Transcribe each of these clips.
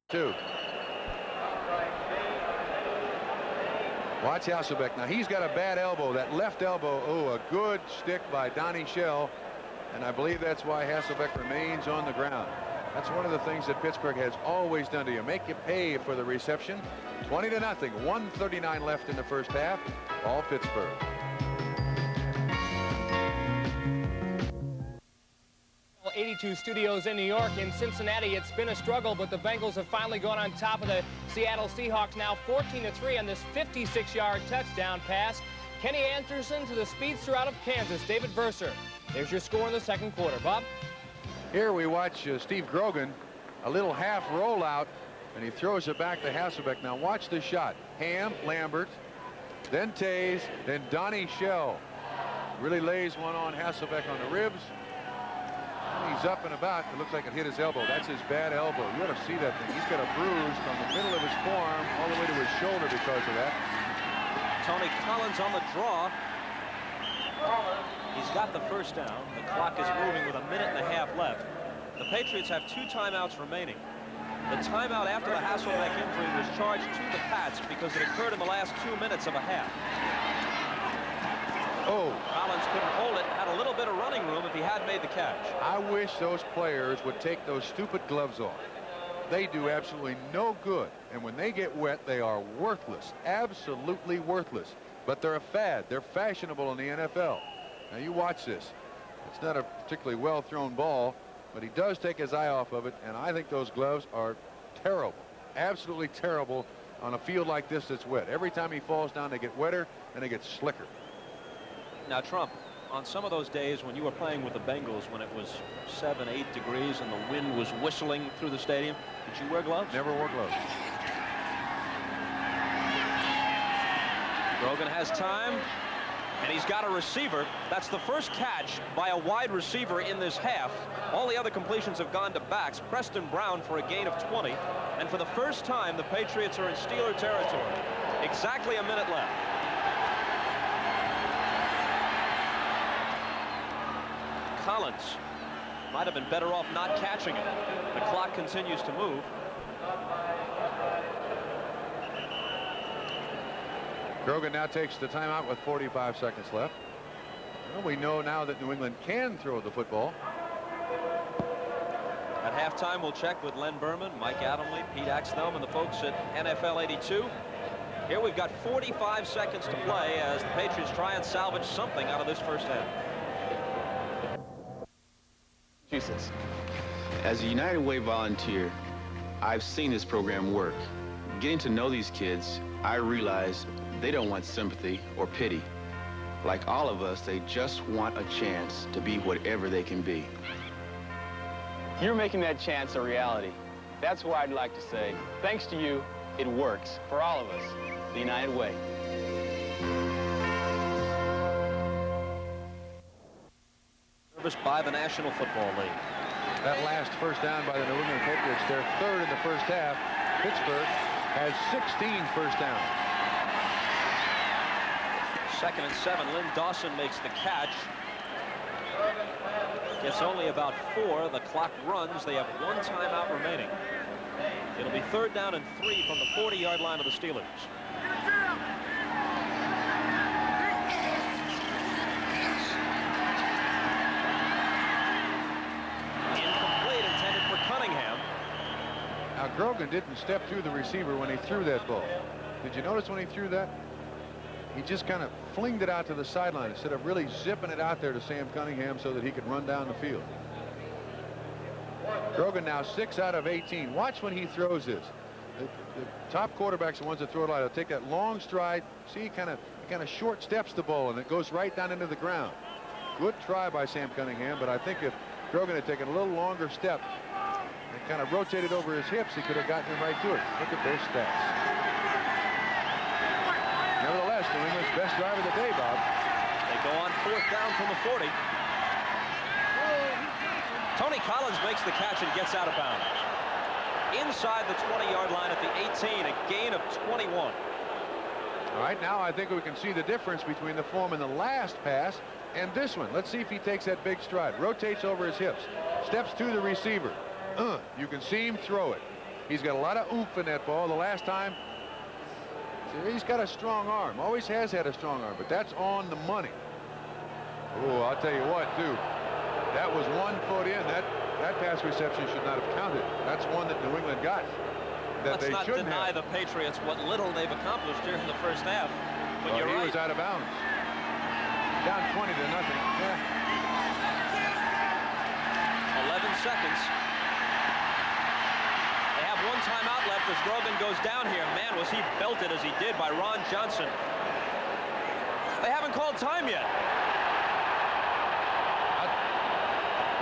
Two. Watch Hasselbeck. Now he's got a bad elbow. That left elbow. Oh, a good stick by Donnie Shell. And I believe that's why Hasselbeck remains on the ground. That's one of the things that Pittsburgh has always done to you. Make you pay for the reception. 20-0. 1:39 left in the first half. All Pittsburgh. '82 studios in New York. In Cincinnati, it's been a struggle, but the Bengals have finally gone on top of the Seattle Seahawks now 14-3 on this 56-yard touchdown pass. Kenny Anderson to the speedster out of Kansas, David Verser. There's your score in the second quarter. Bob? Here we watch Steve Grogan, a little half rollout, and he throws it back to Hasselbeck. Now watch the shot. Ham, Lambert, then Tays, then Donnie Shell. Really lays one on Hasselbeck on the ribs. He's up and about. It looks like it hit his elbow. That's his bad elbow. You ought to see that thing. He's got a bruise from the middle of his forearm all the way to his shoulder because of that. Tony Collins on the draw. He's got the first down. The clock is moving with 1.5 minutes left. The Patriots have 2 timeouts remaining. The timeout after the Hasselbeck injury was charged to the Pats because it occurred in the last 2 minutes of a half. Oh. Collins couldn't hold it. Had a little bit of running room if he had made the catch. I wish those players would take those stupid gloves off. They do absolutely no good. And when they get wet, they are worthless. Absolutely worthless. But they're a fad. They're fashionable in the NFL. Now you watch this. It's not a particularly well thrown ball, but he does take his eye off of it. And I think those gloves are terrible. Absolutely terrible on a field like this that's wet. Every time he falls down, they get wetter and they get slicker. Now, Trump, on some of those days when you were playing with the Bengals, when it was 7, 8 degrees and the wind was whistling through the stadium, did you wear gloves? Never wore gloves. Grogan has time, and he's got a receiver. That's the first catch by a wide receiver in this half. All the other completions have gone to backs. Preston Brown for a gain of 20. And for the first time, the Patriots are in Steeler territory. Exactly a minute left. Collins might have been better off not catching it. The clock continues to move. Grogan now takes the timeout with 45 seconds left. Well, we know now that New England can throw the football. At halftime, we'll check with Len Berman, Mike Adamle, Pete Axthelm, and the folks at NFL 82. Here we've got 45 seconds to play as the Patriots try and salvage something out of this first half. As a United Way volunteer, I've seen this program work. Getting to know these kids, I realize they don't want sympathy or pity. Like all of us, they just want a chance to be whatever they can be. You're making that chance a reality. That's why I'd like to say, thanks to you, it works for all of us. The United Way. Service by the National Football League. That last first down by the New England Patriots, their third in the first half. Pittsburgh has 16 first downs. 2nd and 7. Lynn Dawson makes the catch. Gets only about 4. The clock runs. They have 1 timeout remaining. It'll be 3rd down and 3 from the 40-yard line of the Steelers. Incomplete, intended for Cunningham. Now Grogan didn't step through the receiver when he threw that ball. Did you notice when he threw that? He just kind of flinged it out to the sideline instead of really zipping it out there to Sam Cunningham so that he could run down the field. Grogan now 6 out of 18. Watch when he throws this. The top quarterbacks are the ones that throw it out. They'll take that long stride. See, he kind of short steps the ball and it goes right down into the ground. Good try by Sam Cunningham, but I think if Grogan had taken a little longer step and kind of rotated over his hips, he could have gotten him right to it. Look at those stats. Nevertheless, New England's best drive of the day, Bob. They go on 4th down from the 40. Tony Collins makes the catch and gets out of bounds. Inside the 20-yard line at the 18, a gain of 21. All right, now I think we can see the difference between the form in the last pass and this one. Let's see if he takes that big stride. Rotates over his hips. Steps to the receiver. You can see him throw it. He's got a lot of oomph in that ball. The last time, he's got a strong arm. Always has had a strong arm, but that's on the money. Oh, I'll tell you what, too. That was 1 foot in. That pass reception should not have counted. That's one that New England got. That Let's they not shouldn't deny have. the Patriots what little they've accomplished here in the first half. But Well, you're he right. was out of bounds. Down 20 to nothing. Yeah. 11 seconds. They have 1 timeout left as Grogan goes down here. Man, was he belted as he did by Ron Johnson. They haven't called time yet.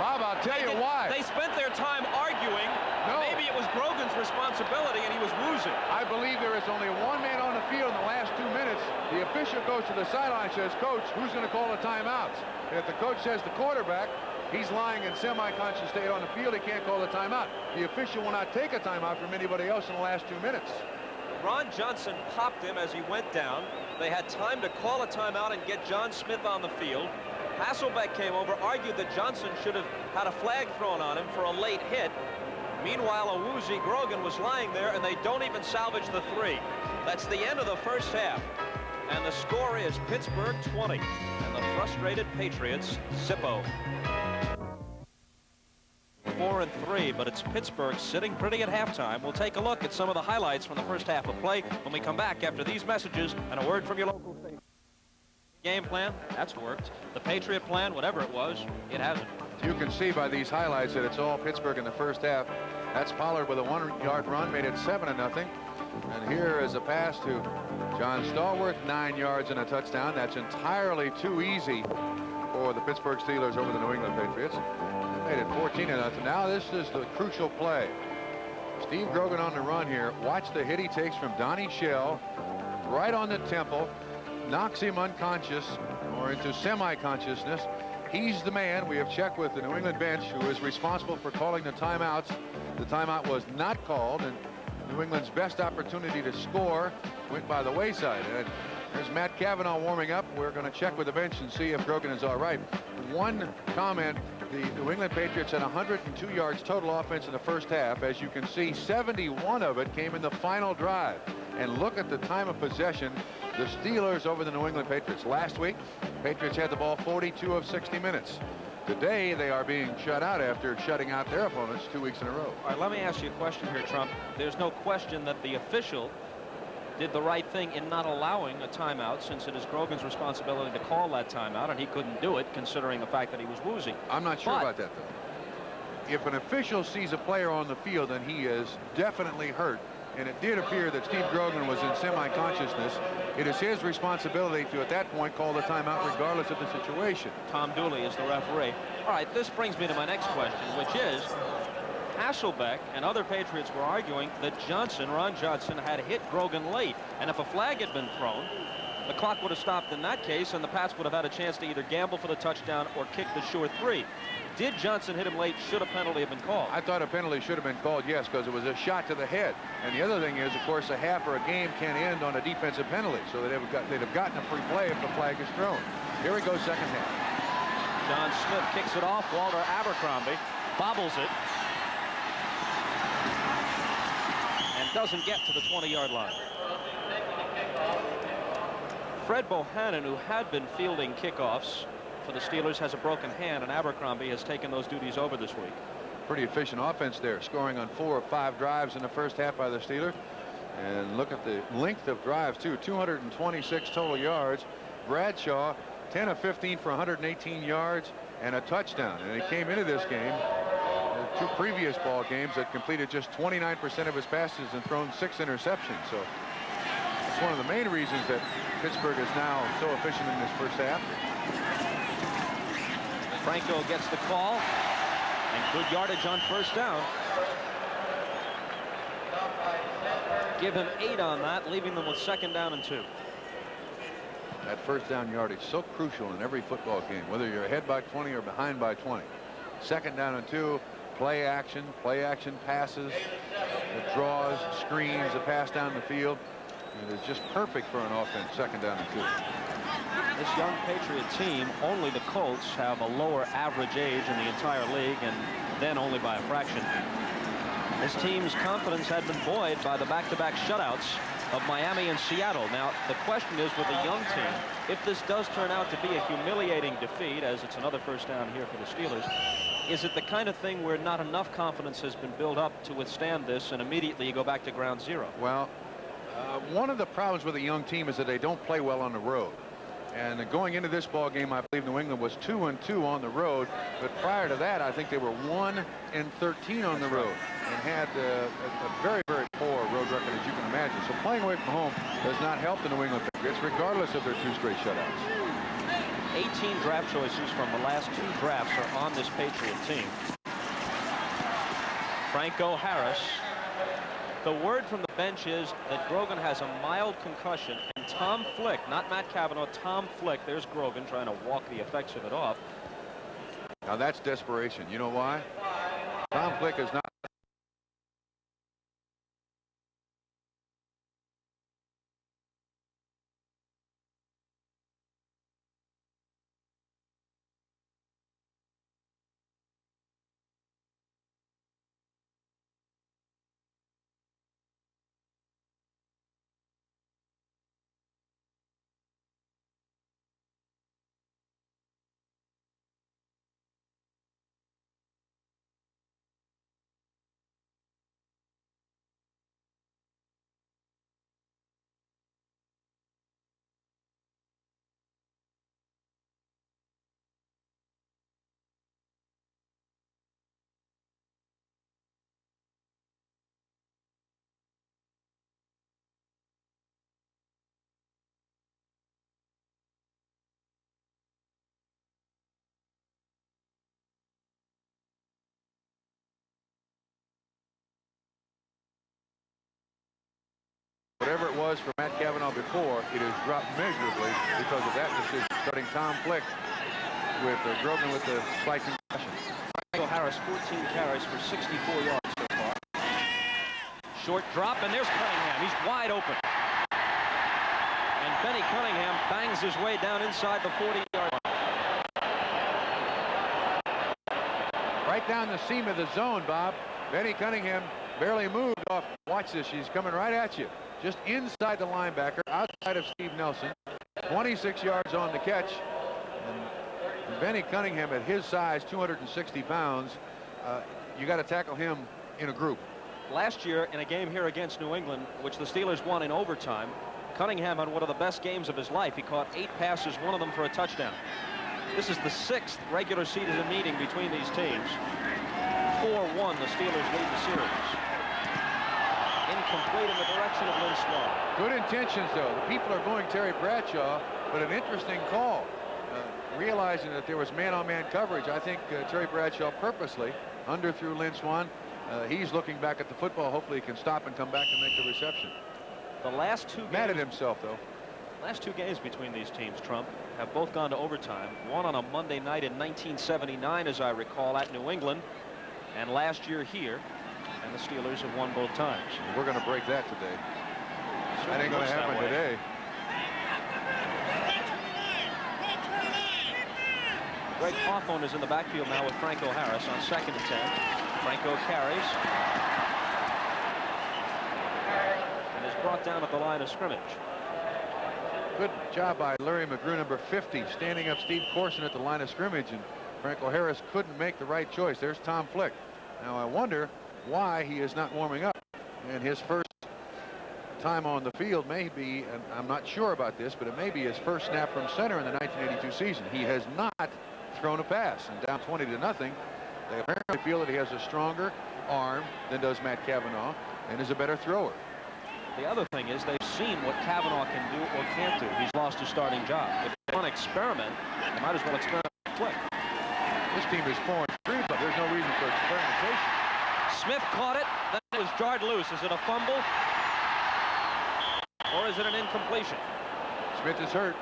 Bob, I'll tell you why. They spent their time arguing. No. Maybe it was Grogan's responsibility and he was woozing. I believe there is only one man on the field in the last 2 minutes. The official goes to the sideline and says, Coach, who's going to call the timeouts? If the coach says the quarterback, he's lying in semi-conscious state on the field. He can't call the timeout. The official will not take a timeout from anybody else in the last 2 minutes. Ron Johnson popped him as he went down. They had time to call a timeout and get John Smith on the field. Hasselbeck came over, argued that Johnson should have had a flag thrown on him for a late hit. Meanwhile, a woozy Grogan was lying there, and they don't even salvage the 3. That's the end of the first half. And the score is Pittsburgh 20, and the frustrated Patriots, Zippo. 4-3, but it's Pittsburgh sitting pretty at halftime. We'll take a look at some of the highlights from the first half of play when we come back after these messages and a word from your local station. Game plan, that's worked. The Patriot plan, whatever it was, it hasn't. You can see by these highlights that it's all Pittsburgh in the first half. That's Pollard with a 1-yard run, made it 7-0. And here is a pass to John Stallworth, 9 yards and a touchdown. That's entirely too easy for the Pittsburgh Steelers over the New England Patriots. Made it 14-0. Now this is the crucial play. Steve Grogan on the run here. Watch the hit he takes from Donnie Shell right on the temple. Knocks him unconscious or into semi-consciousness. He's the man. We have checked with the New England bench who is responsible for calling the timeouts. The timeout was not called, and New England's best opportunity to score went by the wayside. And there's Matt Cavanaugh warming up. We're going to check with the bench and see if Grogan is all right. One comment, the New England Patriots had 102 yards total offense in the first half. As you can see, 71 of it came in the final drive. And look at the time of possession. The Steelers over the New England Patriots. Last week, Patriots had the ball 42 of 60 minutes. Today, they are being shut out after shutting out their opponents 2 weeks in a row. All right, let me ask you a question here, Trump. There's no question that the official did the right thing in not allowing a timeout, since it is Grogan's responsibility to call that timeout, and he couldn't do it considering the fact that he was woozy. I'm not sure about that, though. If an official sees a player on the field and he is definitely hurt, and it did appear that Steve Grogan was in semi-consciousness, it is his responsibility to, at that point, call the timeout regardless of the situation. Tom Dooley is the referee. All right, this brings me to my next question, which is, Hasselbeck and other Patriots were arguing that Ron Johnson, had hit Grogan late, and if a flag had been thrown, the clock would have stopped in that case, and the Pats would have had a chance to either gamble for the touchdown or kick the sure 3. Did Johnson hit him late? Should a penalty have been called? I thought a penalty should have been called, yes, because it was a shot to the head. And the other thing is, of course, a half or a game can end on a defensive penalty, so they'd have gotten a free play if the flag is thrown. Here we go, second half. John Smith kicks it off. Walter Abercrombie bobbles it and doesn't get to the 20-yard line. Fred Bohannon, who had been fielding kickoffs for the Steelers, has a broken hand, and Abercrombie has taken those duties over this week. Pretty efficient offense there, scoring on 4 of 5 drives in the first half by the Steelers. And look at the length of drives, too. 226 total yards. Bradshaw, 10 of 15 for 118 yards and a touchdown. And he came into this game, 2 previous ball games, that completed just 29% of his passes and thrown 6 interceptions. So it's one of the main reasons that Pittsburgh is now so efficient in this first half. Franco gets the call, and good yardage on first down. Give him 8 on that, leaving them with 2nd down and 2. That first down yardage so crucial in every football game, whether you're ahead by 20 or behind by 20. 2nd down and 2, play action passes, the draws, screens, the pass down the field. It is just perfect for an offense, 2nd down and 2. This young Patriot team, only the Colts have a lower average age in the entire league, and then only by a fraction. His team's confidence had been buoyed by the back-to-back shutouts of Miami and Seattle. Now, the question is, with a young team, if this does turn out to be a humiliating defeat, as it's another first down here for the Steelers, is it the kind of thing where not enough confidence has been built up to withstand this and immediately you go back to ground zero? Well, one of the problems with a young team is that they don't play well on the road. And going into this ball game, I believe New England was 2-2 on the road. But prior to that, I think they were 1-13 on the road and had a very, very poor road record, as you can imagine. So playing away from home does not help the New England Patriots, regardless of their 2 straight shutouts. 18 draft choices from the last 2 drafts are on this Patriot team. Franco Harris. The word from the bench is that Grogan has a mild concussion, and Tom Flick, not Matt Cavanaugh, Tom Flick, there's Grogan trying to walk the effects of it off. Now that's desperation. You know why? Tom Flick is not. Whatever it was for Matt Cavanaugh before, it has dropped measurably because of that decision. Starting Tom Flick with Grogan with the slight concussion. Franco Harris, 14 carries for 64 yards so far. Short drop, and there's Cunningham. He's wide open. And Benny Cunningham bangs his way down inside the 40-yard line. Right down the seam of the zone, Bob. Benny Cunningham barely moved off. Watch this. She's coming right at you. Just inside the linebacker, outside of Steve Nelson. 26 yards on the catch. And Benny Cunningham, at his size, 260 pounds, you got to tackle him in a group. Last year, in a game here against New England, which the Steelers won in overtime, Cunningham had one of the best games of his life. He caught 8 passes, one of them for a touchdown. This is the 6th regular season meeting between these teams. 4-1, the Steelers lead the series. Incomplete in the direction of Lynn Swan. Good intentions, though. The people are going Terry Bradshaw, but an interesting call. Realizing that there was man-on-man coverage, I think Terry Bradshaw purposely underthrew Lynn Swan. He's looking back at the football. Hopefully he can stop and come back and make the reception. The last 2 games, mad at himself, though. Last 2 games between these teams, Trump, have both gone to overtime. One on a Monday night in 1979, as I recall, at New England, and last year here. And the Steelers have won both times. We're going to break that today. That ain't going to happen today. Greg Hawthorne is in the backfield now with Franco Harris on 2nd and 10. Franco carries. And is brought down at the line of scrimmage. Good job by Larry McGrew, number 50, standing up Steve Corson at the line of scrimmage, and Franco Harris couldn't make the right choice. There's Tom Flick. Now I wonder why he is not warming up, and his first time on the field may be, and I'm not sure about this, but it may be his first snap from center in the 1982 season. He has not thrown a pass, and down 20-0, they apparently feel that he has a stronger arm than does Matt Cavanaugh and is a better thrower. The other thing is they've seen what Cavanaugh can do or can't do. He's lost his starting job. If they want to experiment, they might as well experiment with Flick. This team is 4-3, but there's no reason for experimentation. Smith caught it, then it was jarred loose. Is it a fumble? Or is it an incompletion? Smith is hurt.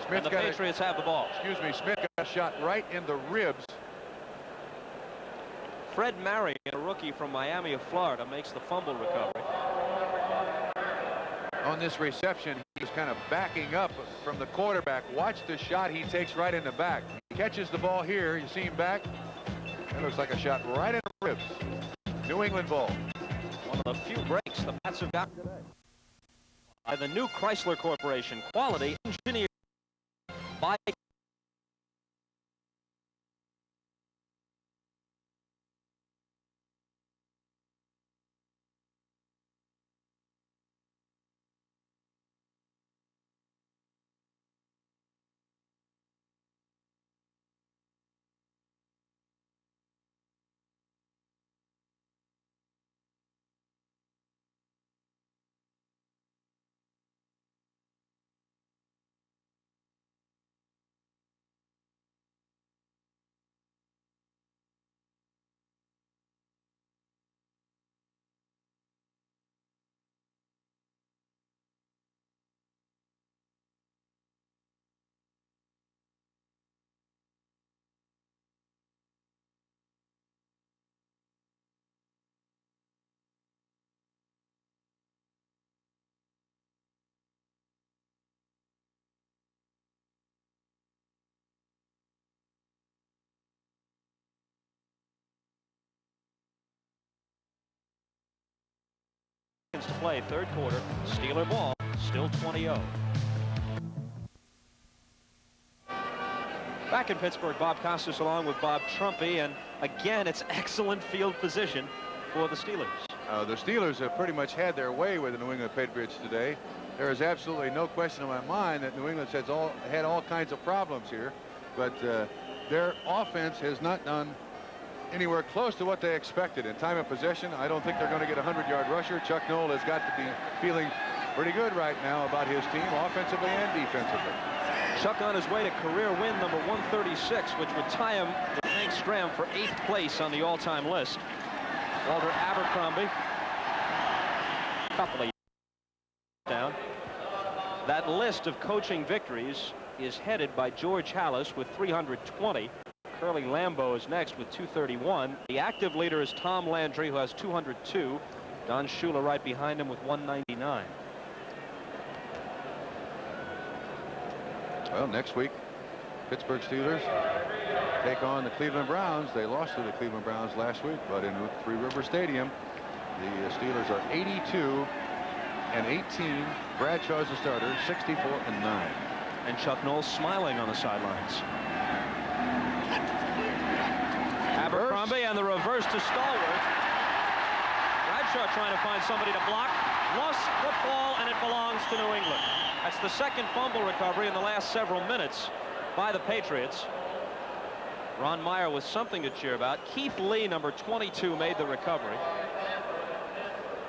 And the Patriots have the ball. Excuse me, Smith got shot right in the ribs. Fred Marion, a rookie from Miami of Florida, makes the fumble recovery. On this reception, he's kind of backing up from the quarterback. Watch the shot he takes right in the back. He catches the ball here. You see him back. That looks like a shot right in the ribs. New England ball. One of the few breaks the Pats have got today. By the new Chrysler Corporation, quality engineered by to play, third quarter. Steeler ball, still 20-0. Back in Pittsburgh, Bob Costas along with Bob Trumpy, and again, it's excellent field position for the Steelers. The Steelers have pretty much had their way with the New England Patriots today. There is absolutely no question in my mind that New England has had all kinds of problems here, but their offense has not done anywhere close to what they expected. In time of possession, I don't think they're going to get a 100-yard rusher. Chuck Noll has got to be feeling pretty good right now about his team, offensively and defensively. Chuck on his way to career win number 136, which would tie him with Hank Stram for 8th place on the all-time list. Walter Abercrombie, couple of down. That list of coaching victories is headed by George Halas with 320. Curly Lambeau is next with 231. The active leader is Tom Landry, who has 202. Don Shula right behind him with 199. Well, next week, Pittsburgh Steelers take on the Cleveland Browns. They lost to the Cleveland Browns last week, but in Three River Stadium, the Steelers are 82-18. Bradshaw's the starter, 64-9. And Chuck Noll smiling on the sidelines. Abercrombie and the reverse to Stallworth. Bradshaw trying to find somebody to block. Lost football, and it belongs to New England. That's the second fumble recovery in the last several minutes by the Patriots. Ron Meyer with something to cheer about. Keith Lee, number 22, made the recovery.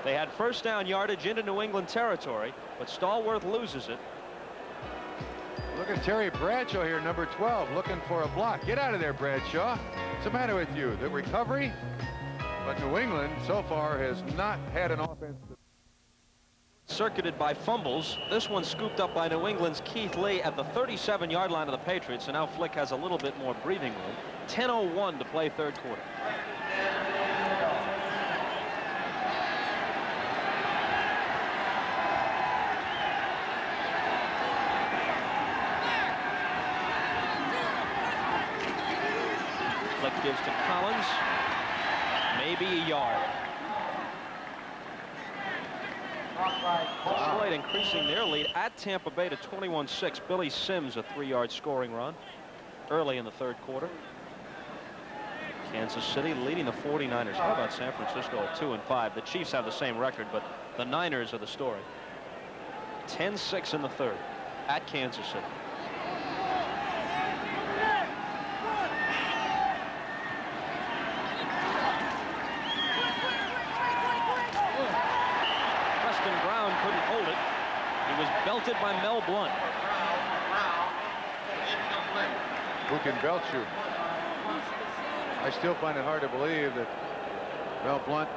They had first down yardage into New England territory, but Stallworth loses it. Look at Terry Bradshaw here, number 12, looking for a block. Get out of there, Bradshaw. What's the matter with you? The recovery? But New England so far has not had an offense. Circuited by fumbles. This one scooped up by New England's Keith Lee at the 37-yard line of the Patriots, and now Flick has a little bit more breathing room. 10:01 to play third quarter. Flick gives to Collins. Maybe a yard. Detroit increasing their lead at Tampa Bay to 21-6. Billy Sims, a 3-yard scoring run early in the third quarter. Kansas City leading the 49ers. How about San Francisco at 2-5? The Chiefs have the same record, but the Niners are the story. 10-6 in the third at Kansas City. Belted by Mel Blount. Who can belt you? I still find it hard to believe that Mel Blount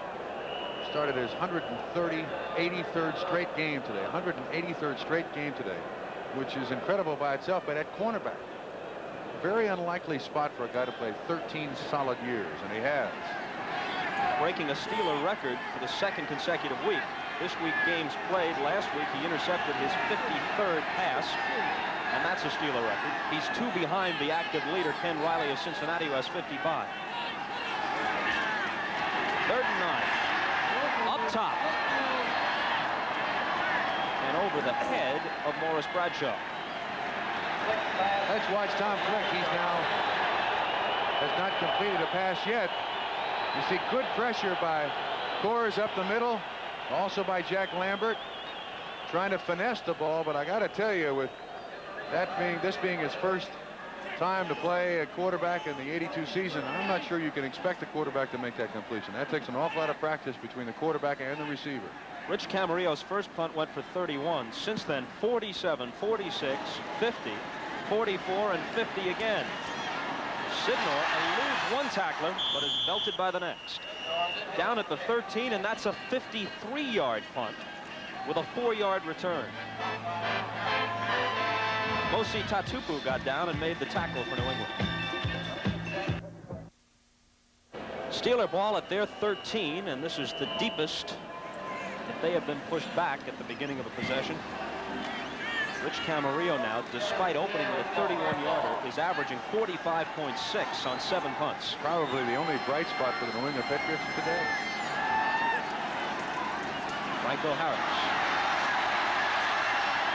started his 83rd straight game today. 183rd straight game today, which is incredible by itself, but at cornerback. Very unlikely spot for a guy to play 13 solid years, and he has. Breaking a Steeler record for the second consecutive week. This week games played. Last week he intercepted his 53rd pass, and that's a Steeler record. He's 2 behind the active leader, Ken Riley of Cincinnati, who has 55. 3rd and 9. Up top. And over the head of Morris Bradshaw. Let's watch Tom Flick. He's now has not completed a pass yet. You see good pressure by Coors up the middle. Also by Jack Lambert. Trying to finesse the ball, but I got to tell you, with this being his first time to play a quarterback in the 82 season, I'm not sure you can expect the quarterback to make that completion. That takes an awful lot of practice between the quarterback and the receiver. Rich Camarillo's first punt went for 31. Since then, 47, 46, 50, 44, and 50 again. Sidnor eludes one tackler, but is belted by the next. Down at the 13, and that's a 53-yard punt with a 4-yard return. Mosi Tatupu got down and made the tackle for New England. Steeler ball at their 13, and this is the deepest that they have been pushed back at the beginning of a possession. Rich Camarillo now, despite opening with a 31-yarder, is averaging 45.6 on 7 punts. Probably the only bright spot for the New England Patriots today. Franco Harris.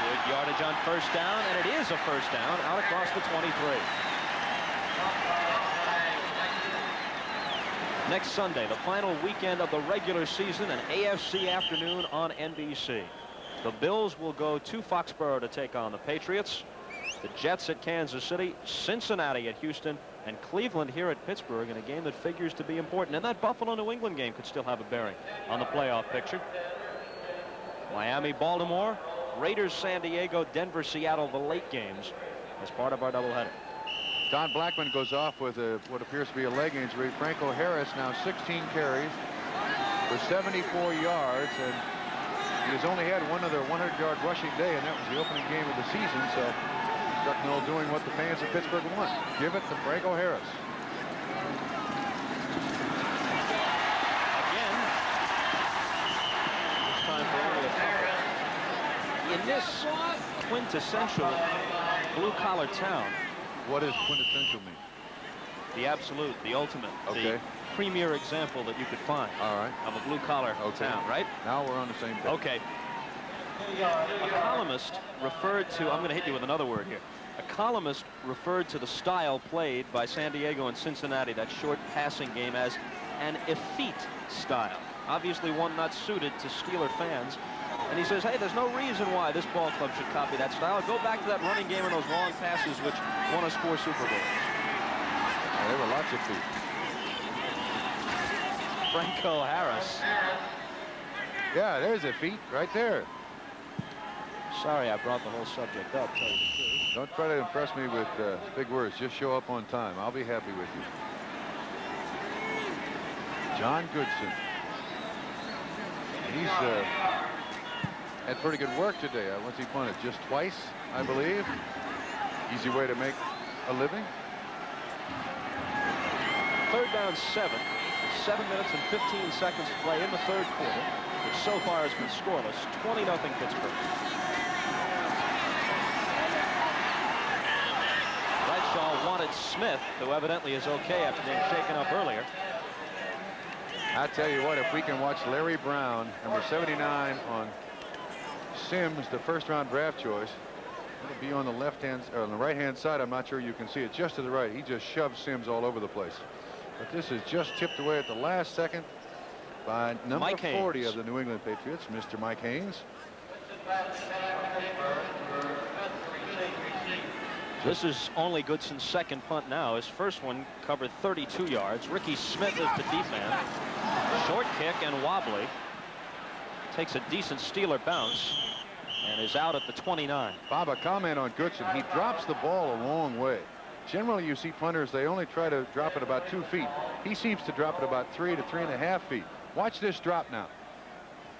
Good yardage on first down, and it is a first down out across the 23. Next Sunday, the final weekend of the regular season, an AFC afternoon on NBC. The Bills will go to Foxborough to take on the Patriots. The Jets at Kansas City, Cincinnati at Houston, and Cleveland here at Pittsburgh in a game that figures to be important. And that Buffalo-New England game could still have a bearing on the playoff picture. Miami, Baltimore, Raiders, San Diego, Denver, Seattle, the late games as part of our doubleheader. Don Blackman goes off with what appears to be a leg injury. Franco Harris now 16 carries for 74 yards, and he has only had one other 100-yard rushing day, and that was the opening game of the season. So Chuck Noll doing what the fans of Pittsburgh want. Give it to Franco Harris. Again, this time for only a couple. In this quintessential blue-collar town. What does quintessential mean? The absolute, the ultimate, okay. The premier example that you could find. All right. Of a blue-collar town, right? Now we're on the same page. Okay. A columnist referred to, I'm going to hit you with another word here. A columnist referred to the style played by San Diego and Cincinnati, that short passing game, as an effete style. Obviously one not suited to Steeler fans. And he says, hey, there's no reason why this ball club should copy that style. Go back to that running game and those long passes which won us 4 Super Bowls. Yeah, there were lots of feet. Franco Harris. Yeah, there's a feet right there. Sorry I brought the whole subject up, tell you the truth. Don't try to impress me with big words. Just show up on time. I'll be happy with you. John Goodson. He's had pretty good work today. Once he punted just twice, I believe. Easy way to make a living. 3rd down 7. 7 minutes and 15 seconds to play in the 3rd quarter, which so far has been scoreless. 20-0 Pittsburgh. Bradshaw wanted Smith, who evidently is okay after being shaken up earlier. I tell you what, if we can watch Larry Brown, number 79 on Sims, the 1st-round draft choice, it'll be on the left-hand or on the right-hand side. I'm not sure you can see it. Just to the right, he just shoved Sims all over the place. But this is just tipped away at the last second by number 40 of the New England Patriots, Mr. Mike Haynes. This is only Goodson's 2nd punt now. His first one covered 32 yards. Ricky Smith is the deep man. Short kick and wobbly. Takes a decent Steeler bounce and is out at the 29. Bob, a comment on Goodson. He drops the ball a long way. Generally, you see punters, they only try to drop it about 2 feet. He seems to drop it about 3 to 3.5 feet. Watch this drop now.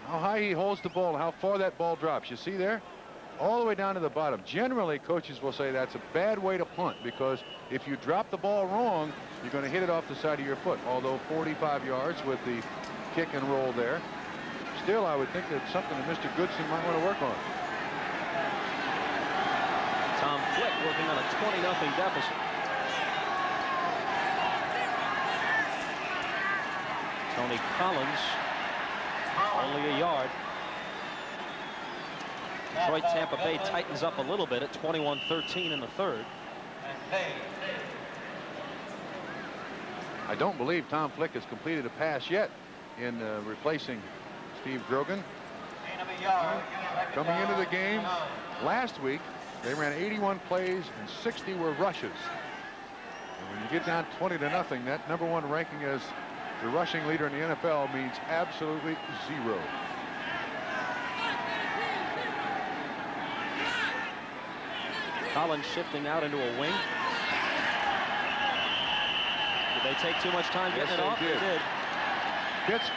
How high he holds the ball, how far that ball drops. You see there? All the way down to the bottom. Generally, coaches will say that's a bad way to punt, because if you drop the ball wrong, you're going to hit it off the side of your foot. Although 45 yards with the kick and roll there. Still, I would think that's something that Mr. Goodson might want to work on. Tom Flick working on a 20-0 deficit. Tony Collins, only a yard. Detroit Tampa Bay tightens up a little bit at 21-13 in the third. I don't believe Tom Flick has completed a pass yet in replacing Steve Grogan. Coming into the game last week, they ran 81 plays and 60 were rushes. And when you get down 20-0, that #1 ranking as the rushing leader in the NFL means absolutely zero. Collins shifting out into a wing. Did they take too much time getting it off? They did. Gets.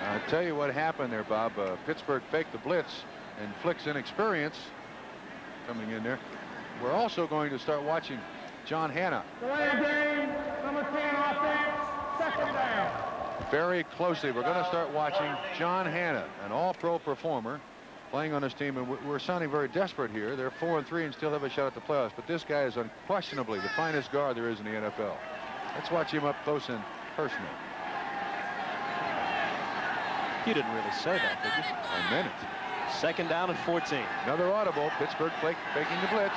I'll tell you what happened there, Bob. Pittsburgh faked the blitz, and Flick's inexperience coming in there. We're also going to start watching John Hanna. Delay game, number 10 offense, second down. Very closely. We're going to start watching John Hanna, an all-pro performer, playing on this team, and we're sounding very desperate here. They're 4-3 and still have a shot at the playoffs, but this guy is unquestionably the finest guard there is in the NFL. Let's watch him up close and personal. You didn't really say that, did you? I meant it. Second down and 14. Another audible. Pittsburgh faking the blitz.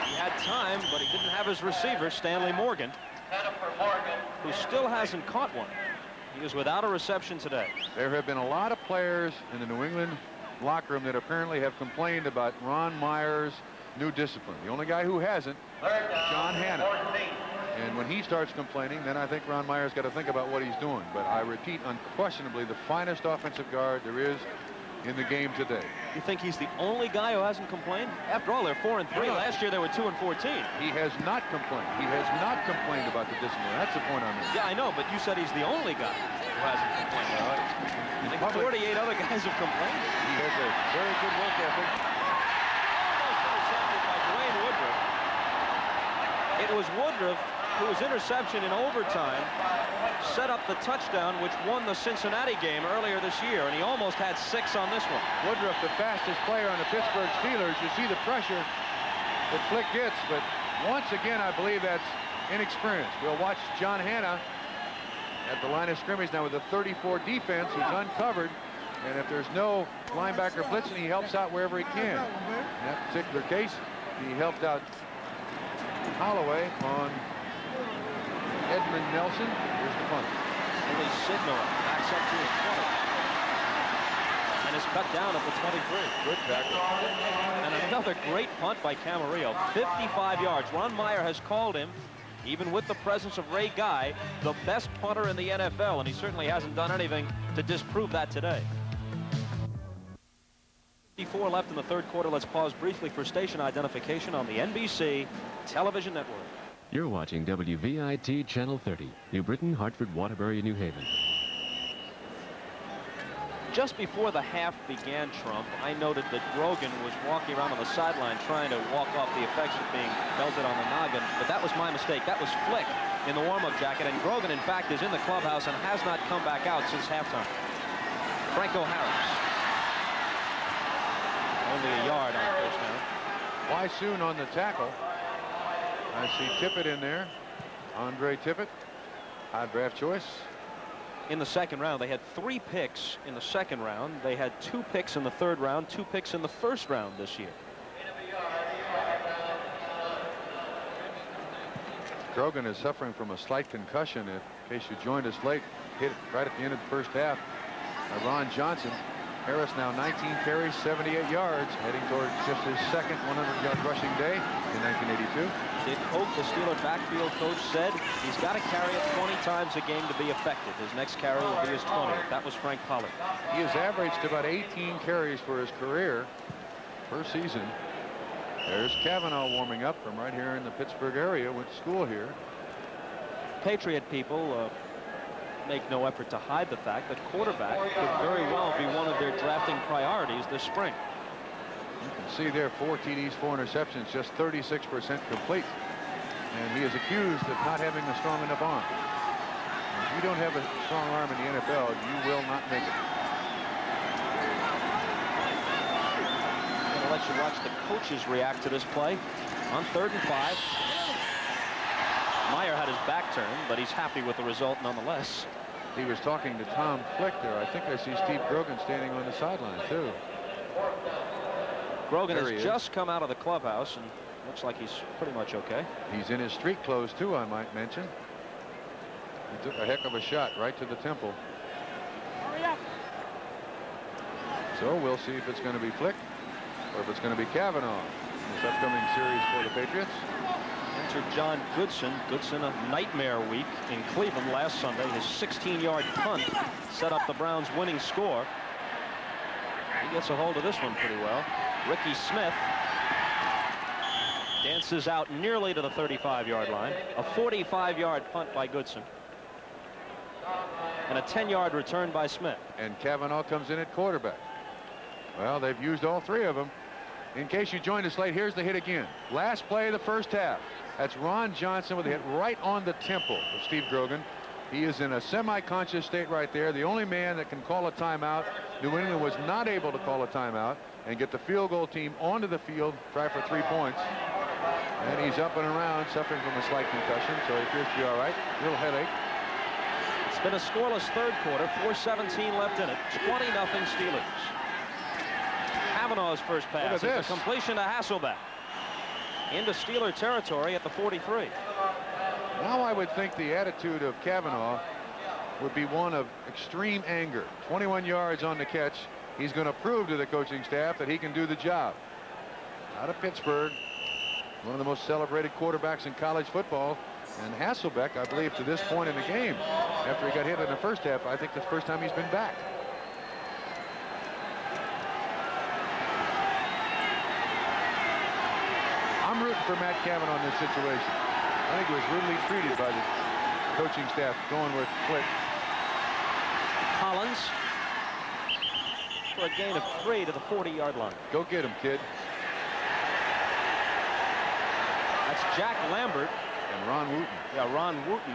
He had time, but he didn't have his receiver, Stanley Morgan, who still hasn't caught one. He was without a reception today. There have been a lot of players in the New England locker room that apparently have complained about Ron Meyer's new discipline. The only guy who hasn't, John Hanna. And when he starts complaining, then I think Ron Meyer's got to think about what he's doing. But I repeat, unquestionably the finest offensive guard there is in the game today. You think he's the only guy who hasn't complained? After all, they're 4-3. Last year they were 2-14. He has not complained. He has not complained about the discipline. That's the point I'm making. Yeah, I know, but you said he's the only guy who hasn't complained. I think 48 other guys have complained. He has a very good work ethic. Almost intercepted by Dwayne Woodruff. It was Woodruff whose interception in overtime set up the touchdown which won the Cincinnati game earlier this year, and he almost had 6 on this one. Woodruff, the fastest player on the Pittsburgh Steelers. You see the pressure that Flick gets, but once again I believe that's inexperience. We'll watch John Hanna at the line of scrimmage now with the 34 defense. He's uncovered, and if there's no linebacker blitzing, he helps out wherever he can. In that particular case, he helped out Holloway on Edmund Nelson. Here's the punt. Billy Sidnor backs up to his 20 and is cut down at the 23. Good tackle. And another great punt by Camarillo. 55 yards. Ron Meyer has called him, even with the presence of Ray Guy, the best punter in the NFL, and he certainly hasn't done anything to disprove that today. 54 left in the third quarter. Let's pause briefly for station identification on the NBC television network. You're watching WVIT Channel 30, New Britain, Hartford, Waterbury, New Haven. Just before the half began, Trump, I noted that Grogan was walking around on the sideline trying to walk off the effects of being belted on the noggin, but that was my mistake. That was Flick in the warm-up jacket, and Grogan, in fact, is in the clubhouse and has not come back out since halftime. Franco Harris. Only a yard on first down. Why soon on the tackle? I see Tippett in there. Andre Tippett, high draft choice. In the second round, they had 3 picks in the second round. They had 2 picks in the third round, 2 picks in the first round this year. Grogan is suffering from a slight concussion. In case you joined us late, hit right at the end of the first half by Ron Johnson. Harris now 19 carries, 78 yards, heading towards just his second 100-yard rushing day in 1982. Dick Hope, the Steeler backfield coach, said he's got to carry it 20 times a game to be effective. His next carry will be his 20th. That was Frank Pollard. He has averaged about 18 carries for his career per season. There's Kavanaugh warming up from right here in the Pittsburgh area. Went to school here. Patriot people make no effort to hide the fact that quarterback could very well be one of their drafting priorities this spring. You can see there 4 TDs, 4 interceptions, just 36% complete. And he is accused of not having a strong enough arm. If you don't have a strong arm in the NFL, you will not make it. should watch the coaches react to this play on 3rd and 5. Meyer had his back turned, but he's happy with the result nonetheless. He was talking to Tom Flick there. I think I see Steve Grogan standing on the sideline too. Grogan has just come out of the clubhouse and looks like he's pretty much okay. He's in his street clothes too, I might mention. He took a heck of a shot right to the temple. Hurry up. So we'll see if it's going to be Flick or if it's going to be Kavanaugh in this upcoming series for the Patriots. Enter John Goodson. Goodson, a nightmare week in Cleveland last Sunday. His 16-yard punt set up the Browns' winning score. He gets a hold of this one pretty well. Ricky Smith dances out nearly to the 35-yard line. A 45-yard punt by Goodson. And a 10-yard return by Smith. And Kavanaugh comes in at quarterback. Well, they've used all 3 of them. In case you joined us late, here's the hit again. Last play of the first half. That's Ron Johnson with a hit right on the temple of Steve Grogan. He is in a semi-conscious state right there. The only man that can call a timeout. New England was not able to call a timeout and get the field goal team onto the field, try for 3 points. And he's up and around, suffering from a slight concussion, so he appears to be all right. Little headache. It's been a scoreless 3rd quarter. 4:17 left in it. 20-0 Steelers. Kavanaugh's first pass is a completion to Hasselbeck into Steeler territory at the 43. Now I would think the attitude of Kavanaugh would be one of extreme anger. 21 yards on the catch. He's going to prove to the coaching staff that he can do the job. Out of Pittsburgh, one of the most celebrated quarterbacks in college football. And Hasselbeck, I believe, to this point in the game, after he got hit in the first half, I think that's the first time he's been back. I'm rooting for Matt Kavanaugh in this situation. I think he was rudely treated by the coaching staff going with Flick. Collins for a gain of 3 to the 40-yard line. Go get him, kid. That's Jack Lambert. And Ron Wooten. Yeah, Ron Wooten,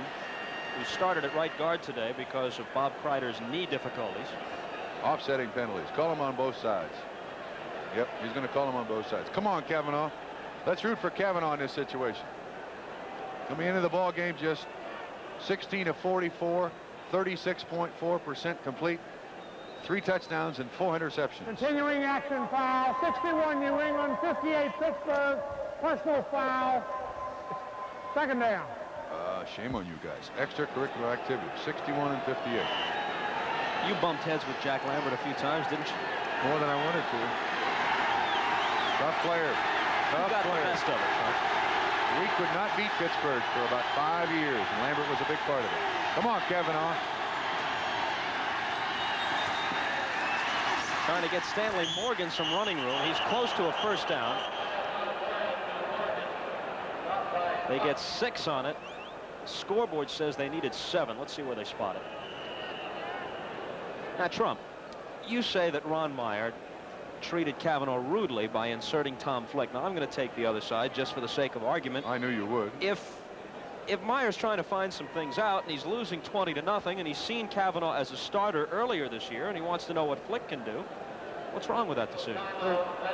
who started at right guard today because of Bob Kreider's knee difficulties. Offsetting penalties. Call him on both sides. Yep, he's going to call him on both sides. Come on, Kavanaugh. Let's root for Kavanaugh in this situation. Coming into the ball game, just 16 of 44, 36.4% complete, 3 touchdowns and 4 interceptions. Continuing action foul. 61 New England, 58 Pittsburgh. Personal foul. 2nd down. Shame on you guys. Extracurricular activity. 61 and 58. You bumped heads with Jack Lambert a few times, didn't you? More than I wanted to. Tough player. You got the best of it, huh? We could not beat Pittsburgh for about 5 years, and Lambert was a big part of it. Come on, Kavanaugh. Trying to get Stanley Morgan some running room. He's close to a first down. They get 6 on it. Scoreboard says they needed 7. Let's see where they spot it. Now, Trump, you say that Ron Meyer treated Kavanaugh rudely by inserting Tom Flick. Now, I'm going to take the other side just for the sake of argument. I knew you would. If Meyer's trying to find some things out and he's losing 20-0 and he's seen Kavanaugh as a starter earlier this year and he wants to know what Flick can do, what's wrong with that decision?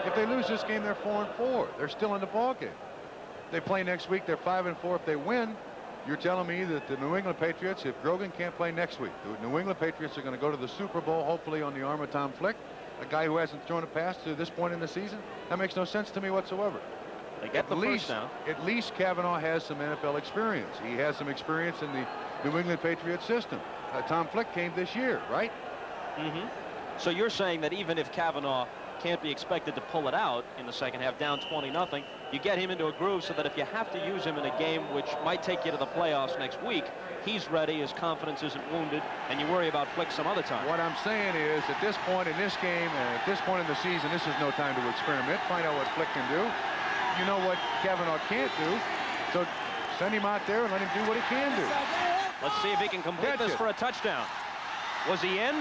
If they lose this game, they're 4-4. They're still in the ball game. They play next week, they're 5-4. If they win, you're telling me that the New England Patriots, if Grogan can't play next week, the New England Patriots are going to go to the Super Bowl, hopefully on the arm of Tom Flick, a guy who hasn't thrown a pass to this point in the season? That makes no sense to me whatsoever. They get the first down. At least Kavanaugh has some NFL experience. He has some experience in the New England Patriots system. Tom Flick came this year, right? Mm-hmm. So you're saying that even if Kavanaugh can't be expected to pull it out in the second half, down 20-0, you get him into a groove so that if you have to use him in a game which might take you to the playoffs next week, he's ready, his confidence isn't wounded, and you worry about Flick some other time. What I'm saying is, at this point in this game, and at this point in the season, this is no time to experiment. Find out what Flick can do. You know what Kavanaugh can't do, so send him out there and let him do what he can do. Let's see if he can complete this for a touchdown. Was he in?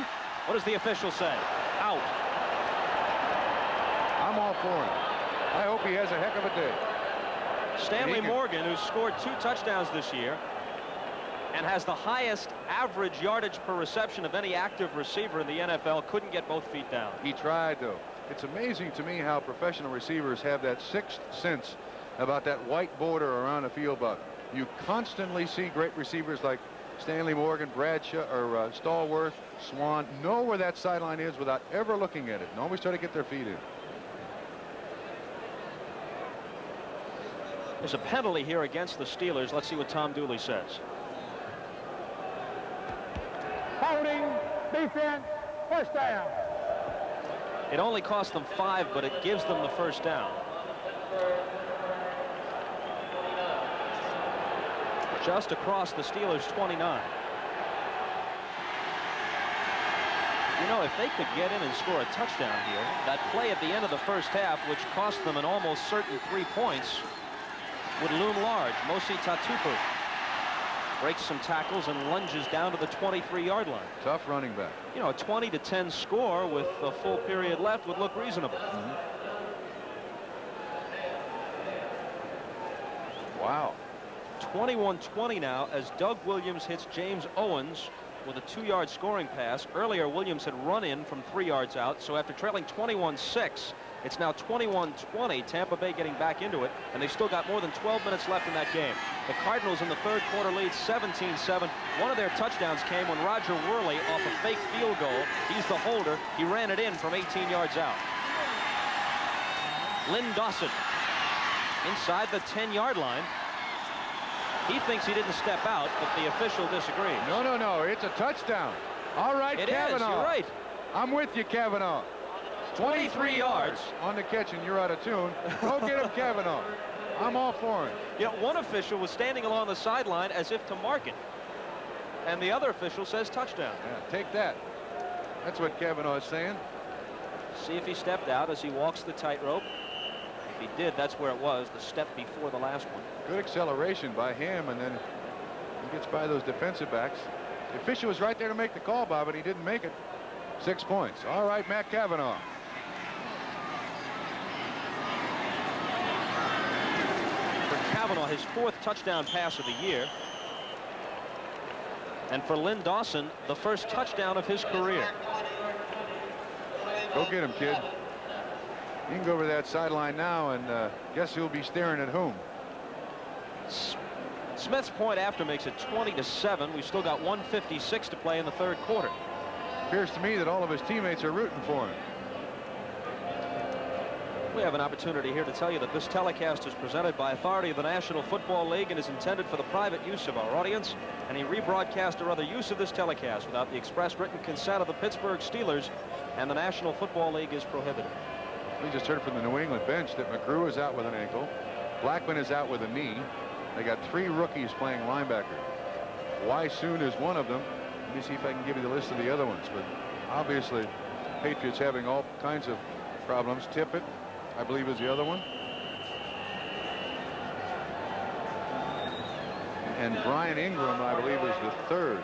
What does the official say? Out. I'm all for him. I hope he has a heck of a day. Stanley Morgan, who's scored 2 touchdowns this year and has the highest average yardage per reception of any active receiver in the NFL, couldn't get both feet down. He tried, though. It's amazing to me how professional receivers have that sixth sense about that white border around the field buck. You constantly see great receivers like Stanley Morgan, Bradshaw, or Stallworth, Swan know where that sideline is without ever looking at it, and always try to get their feet in. There's a penalty here against the Steelers. Let's see what Tom Dooley says. Holding, defense, first down. It only cost them 5, but it gives them the first down. Just across the Steelers' 29. You know, if they could get in and score a touchdown here, that play at the end of the first half, which cost them an almost certain 3 points, would loom large. Mosi Tatupu breaks some tackles and lunges down to the 23-yard line. Tough running back. You know, a 20-10 score with a full period left would look reasonable. Wow. 21-20 now as Doug Williams hits James Owens with a 2-yard scoring pass. Earlier, Williams had run in from 3 yards out, so after trailing 21-6, it's now 21-20. Tampa Bay getting back into it, and they've still got more than 12 minutes left in that game. The Cardinals in the third quarter lead 17-7. One of their touchdowns came when Roger Worley, off a fake field goal, he's the holder, he ran it in from 18 yards out. Lynn Dawson inside the 10-yard line. He thinks he didn't step out, but the official disagrees. No, it's a touchdown. All right, It Kavanaugh. is, you're right. I'm with you, Kavanaugh. 23 yards on the catch, and you're out of tune. Go get him, Kavanaugh. I'm all for it. Yet one official was standing along the sideline as if to mark it, and the other official says touchdown. Yeah, take that. That's what Kavanaugh is saying. See if he stepped out as he walks the tightrope. If he did, that's where it was, the step before the last one. Good acceleration by him, and then he gets by those defensive backs. The official was right there to make the call, Bob, but he didn't make it. 6 points. All right, Matt Kavanaugh. For Kavanaugh, his 4th touchdown pass of the year. And for Lynn Dawson, the first touchdown of his career. Go get him, kid. You can go over that sideline now, and guess who'll be staring at whom? Smith's point after makes it 20-7. We've still got 1:56 to play in the third quarter. Appears to me that all of his teammates are rooting for him. We have an opportunity here to tell you that this telecast is presented by authority of the National Football League and is intended for the private use of our audience. Any rebroadcast or other use of this telecast without the express written consent of the Pittsburgh Steelers and the National Football League is prohibited. We just heard from the New England bench that McGrew is out with an ankle. Blackman is out with a knee. They got 3 rookies playing linebacker. Wysoon is one of them. Let me see if I can give you the list of the other ones. But obviously, Patriots having all kinds of problems. Tippett, I believe, is the other one. And Brian Ingram, I believe, is the third.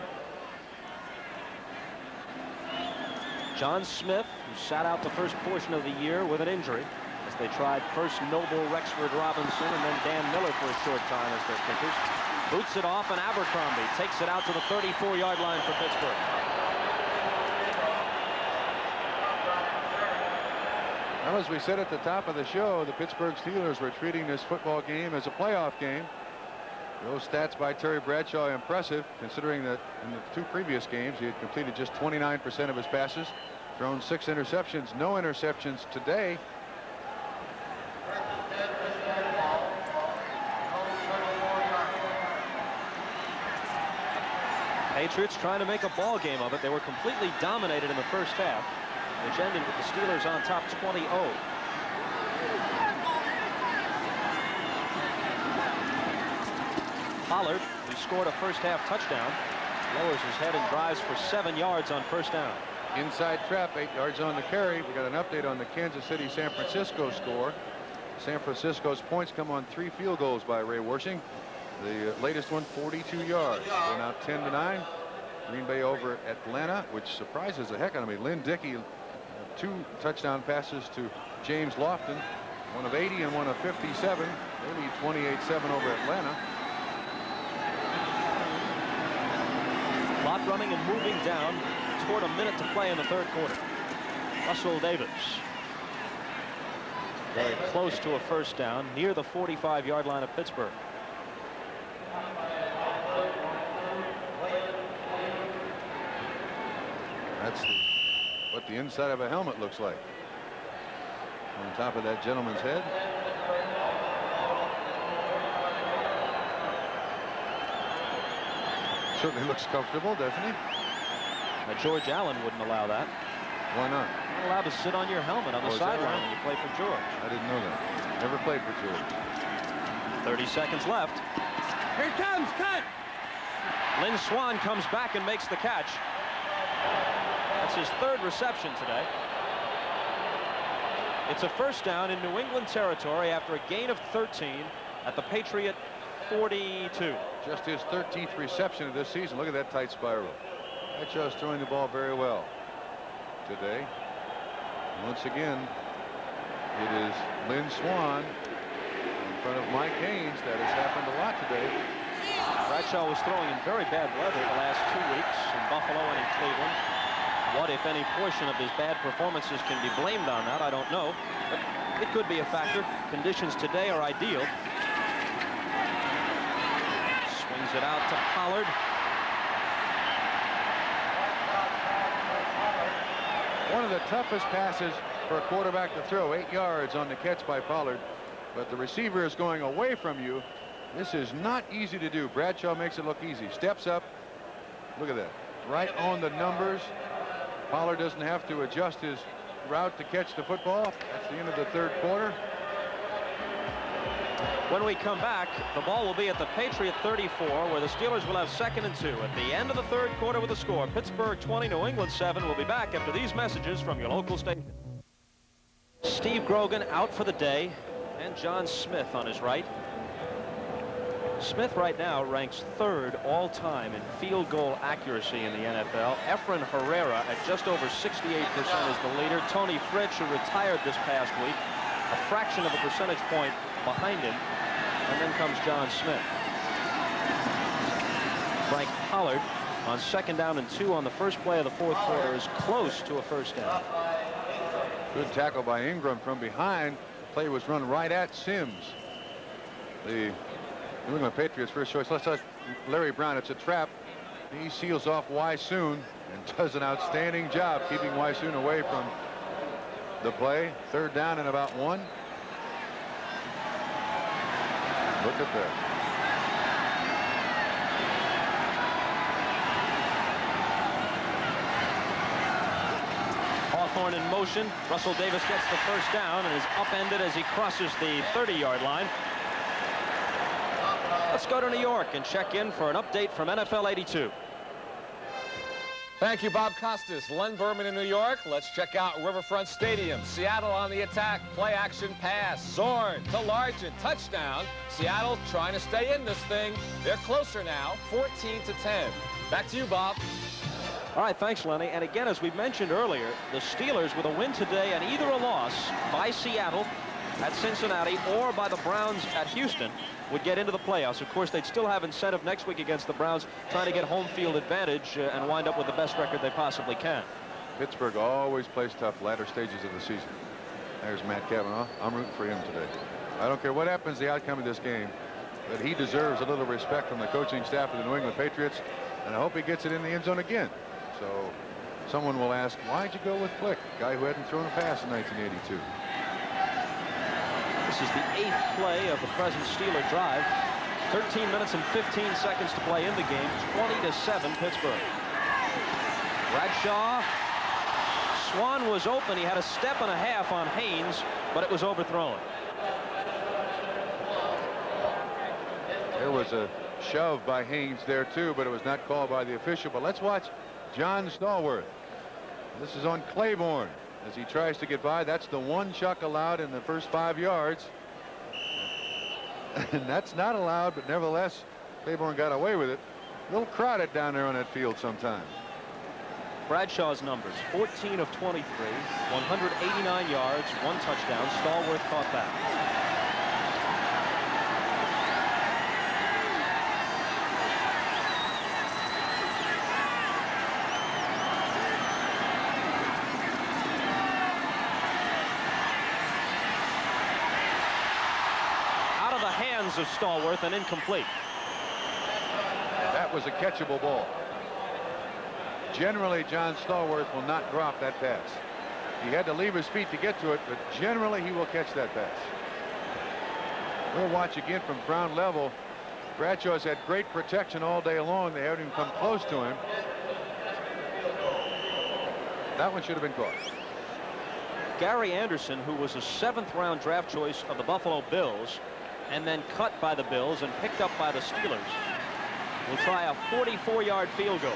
John Smith, who sat out the first portion of the year with an injury, as they tried first Noble, Rexford Robinson, and then Dan Miller for a short time as their kickers. Boots it off, and Abercrombie takes it out to the 34-yard line for Pittsburgh. Well, as we said at the top of the show, the Pittsburgh Steelers were treating this football game as a playoff game. Those stats by Terry Bradshaw impressive, considering that in the 2 previous games he had completed just 29% of his passes, thrown 6 interceptions, no interceptions today. Patriots trying to make a ball game of it. They were completely dominated in the first half, which ended with the Steelers on top 20-0. Pollard, who scored a first half touchdown, lowers his head and drives for 7 yards on first down. Inside trap, 8 yards on the carry. We got an update on the Kansas City San Francisco score. San Francisco's points come on 3 field goals by Ray Wersching. The latest one, 42 yards. We're now 10-9. Green Bay over Atlanta, which surprises the heck out of me. Lynn Dickey, 2 touchdown passes to James Lofton, one of 80 and one of 57. They lead 28-7 over Atlanta. Clock running and moving down toward a minute to play in the third quarter. Russell Davis Very close to a first down near the 45-yard line of Pittsburgh. That's what the inside of a helmet looks like on top of that gentleman's head. Certainly looks comfortable, doesn't he? Now, George Allen wouldn't allow that. Why not? You're not allowed to sit on your helmet on the sideline when you play for George. I didn't know that. Never played for George. 30 seconds left. Here it comes, cut! Lynn Swann comes back and makes the catch. That's his third reception today. It's a first down in New England territory after a gain of 13 at the Patriot 42. Just his 13th reception of this season. Look at that tight spiral. Bradshaw's throwing the ball very well today. Once again, it is Lynn Swann in front of Mike Haynes. That has happened a lot today. Bradshaw was throwing in very bad weather the last 2 weeks in Buffalo and in Cleveland. What, if any, portion of his bad performances can be blamed on that, I don't know. But it could be a factor. Conditions today are ideal. Swings it out to Pollard. One of the toughest passes for a quarterback to throw. 8 yards on the catch by Pollard. But the receiver is going away from you. This is not easy to do. Bradshaw makes it look easy. Steps up. Look at that. Right on the numbers. Pollard doesn't have to adjust his route to catch the football. That's the end of the third quarter. When we come back, the ball will be at the Patriot 34, where the Steelers will have 2nd and 2 at the end of the third quarter with a score. Pittsburgh 20, New England 7. We'll be back after these messages from your local station. Steve Grogan out for the day, and John Smith on his right. Smith right now ranks 3rd all-time in field goal accuracy in the NFL. Efren Herrera at just over 68% is the leader. Tony Fritsch, who retired this past week, a fraction of a percentage point behind him. And then comes John Smith. Frank Pollard on 2nd down and 2 on the first play of the fourth quarter is close to a first down. Good tackle by Ingram from behind. The play was run right at Sims. The New England Patriots first choice. Let's touch Larry Brown. It's a trap. He seals off Wysoon and does an outstanding job keeping Wysoon away from the play. 3rd down and about 1. Look at that. Hawthorne in motion. Russell Davis gets the first down and is upended as he crosses the 30-yard line. Let's go to New York and check in for an update from NFL 82. Thank you, Bob Costas. Len Berman in New York. Let's check out Riverfront Stadium. Seattle on the attack. Play action pass. Zorn to Largent. Touchdown. Seattle trying to stay in this thing. They're closer now. 14-10. Back to you, Bob. All right, thanks, Lenny. And again, as we mentioned earlier, the Steelers with a win today and either a loss by Seattle at Cincinnati or by the Browns at Houston would get into the playoffs. Of course, they'd still have incentive next week against the Browns, trying to get home field advantage and wind up with the best record they possibly can. Pittsburgh always plays tough latter stages of the season. There's Matt Cavanaugh. I'm rooting for him today. I don't care what happens the outcome of this game, but he deserves a little respect from the coaching staff of the New England Patriots, and I hope he gets it in the end zone again. So someone will ask, why'd you go with Flick, a guy who hadn't thrown a pass in 1982? This is the 8th play of the present Steeler drive. 13 minutes and 15 seconds to play in the game. 20-7 Pittsburgh. Bradshaw. Swann was open. He had a step and a half on Haynes, but it was overthrown. There was a shove by Haynes there too, but it was not called by the official. But let's watch John Stallworth. This is on Claiborne as he tries to get by. That's the one chuck allowed in the first 5 yards. And that's not allowed, but nevertheless, Claiborne got away with it. A little crowded down there on that field sometimes. Bradshaw's numbers, 14 of 23, 189 yards, 1 touchdown. Stallworth caught that. hands of Stallworth and incomplete. That was a catchable ball. Generally, John Stallworth will not drop that pass. He had to leave his feet to get to it, but generally he will catch that pass. We'll watch again from ground level. Bradshaw's had great protection all day long. They haven't even come close to him. That one should have been caught. Gary Anderson, who was a 7th-round draft choice of the Buffalo Bills and then cut by the Bills and picked up by the Steelers, will try a 44-yard field goal.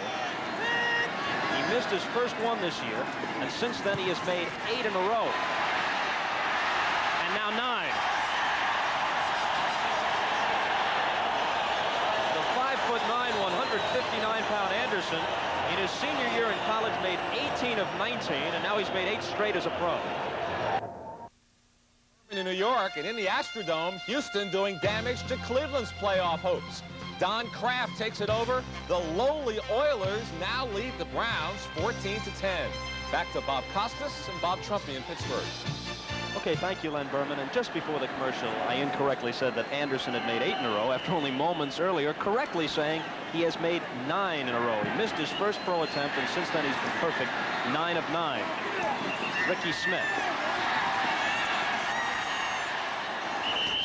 He missed his first one this year, and since then he has made 8 in a row. And now 9. The 5'9", 159-pound Anderson, in his senior year in college, made 18 of 19, and now he's made 8 straight as a pro. In New York and in the Astrodome, Houston doing damage to Cleveland's playoff hopes. Don Kraft takes it over. The lowly Oilers now lead the Browns 14-10. Back to Bob Costas and Bob Trumpy in Pittsburgh. Okay, thank you, Len Berman. And just before the commercial, I incorrectly said that Anderson had made 8 in a row after only moments earlier, correctly saying he has made 9 in a row. He missed his first pro attempt, and since then he's been perfect. 9 of 9. Ricky Smith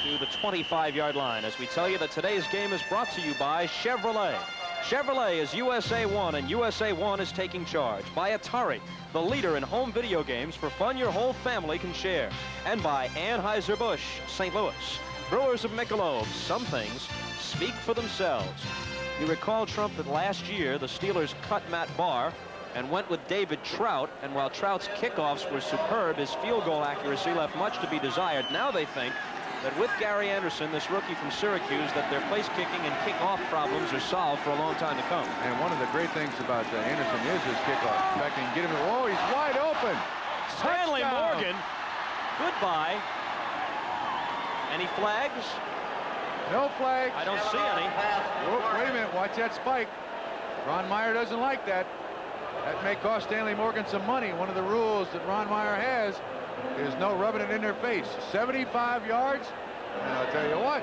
to the 25-yard line as we tell you that today's game is brought to you by Chevrolet. Chevrolet is USA 1, and USA 1 is taking charge. By Atari, the leader in home video games for fun your whole family can share. And by Anheuser-Busch, St. Louis. Brewers of Michelob, some things speak for themselves. You recall, Trump, that last year the Steelers cut Matt Barr and went with David Trout, and while Trout's kickoffs were superb, his field goal accuracy left much to be desired. Now they think that with Gary Anderson, this rookie from Syracuse, that their place kicking and kickoff problems are solved for a long time to come. And one of the great things about Anderson is his kickoff. In fact, he can get him. Oh, he's wide open. Stanley Touchdown. Morgan, goodbye. Any flags? No flags. I don't see any. Oh, wait a minute. Watch that spike. Ron Meyer doesn't like that. That may cost Stanley Morgan some money. One of the rules that Ron Meyer has is no rubbing it in their face. 75 yards, and I'll tell you what,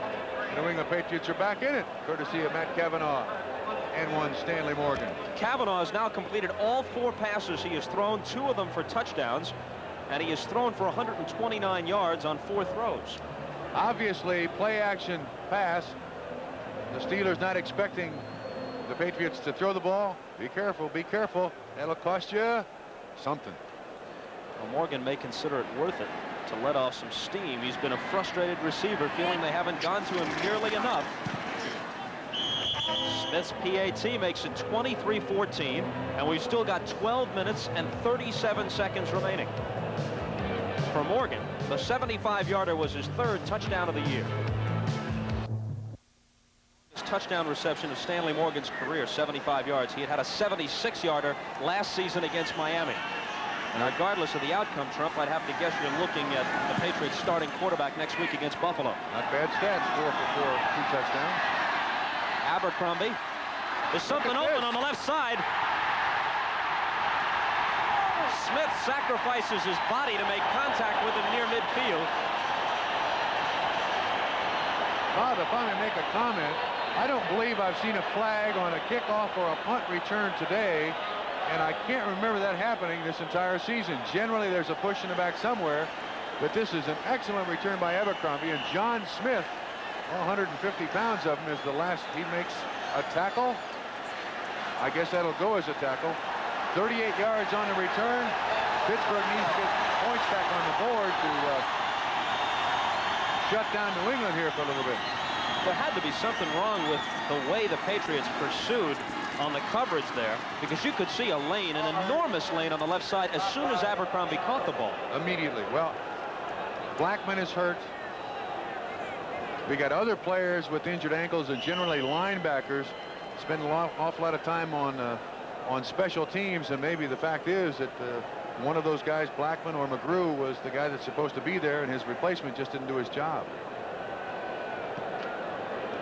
the New England Patriots are back in it, courtesy of Matt Cavanaugh and one Stanley Morgan. Cavanaugh has now completed all 4 passes he has thrown, 2 of them for touchdowns, and he has thrown for 129 yards on 4 throws. Obviously, play action pass. The Steelers not expecting the Patriots to throw the ball. Be careful, be careful. That'll cost you something. Well, Morgan may consider it worth it to let off some steam. He's been a frustrated receiver, feeling they haven't gone to him nearly enough. Smith's PAT makes it 23-14, and we've still got 12 minutes and 37 seconds remaining. For Morgan, the 75-yarder was his 3rd touchdown of the year. His touchdown reception of Stanley Morgan's career, 75 yards. He had a 76-yarder last season against Miami. And regardless of the outcome, Trump, I'd have to guess you're looking at the Patriots starting quarterback next week against Buffalo. Not bad stats, 4 for 4, 2 touchdowns. Abercrombie. There's something open on the left side. Smith sacrifices his body to make contact with him near midfield. Bob, if I may make a comment, I don't believe I've seen a flag on a kickoff or a punt return today. And I can't remember that happening this entire season. Generally, there's a push in the back somewhere, but this is an excellent return by Abercrombie. And John Smith, 150 pounds of him, is the last. He makes a tackle. I guess that'll go as a tackle. 38 yards on the return. Pittsburgh needs to get points back on the board to shut down New England here for a little bit. There had to be something wrong with the way the Patriots pursued on the coverage there, because you could see a lane, an enormous lane on the left side as soon as Abercrombie caught the ball. Immediately. Well, Blackman is hurt. We got other players with injured ankles, and generally linebackers spend an awful lot of time on special teams, and maybe the fact is that one of those guys, Blackman or McGrew, was the guy that's supposed to be there, and his replacement just didn't do his job.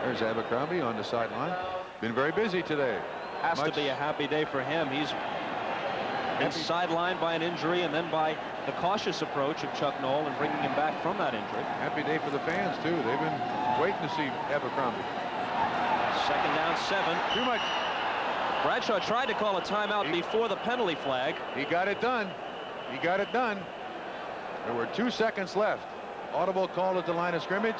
There's Abercrombie on the sideline. Been very busy today. Has to be a happy day for him. He's and sidelined by an injury, and then by the cautious approach of Chuck Noll and bringing him back from that injury. Happy day for the fans, too. They've been waiting to see Abercrombie. 2nd down 7. Too much. Bradshaw tried to call a timeout before the penalty flag. He got it done. He got it done. There were 2 seconds left. Audible call at the line of scrimmage.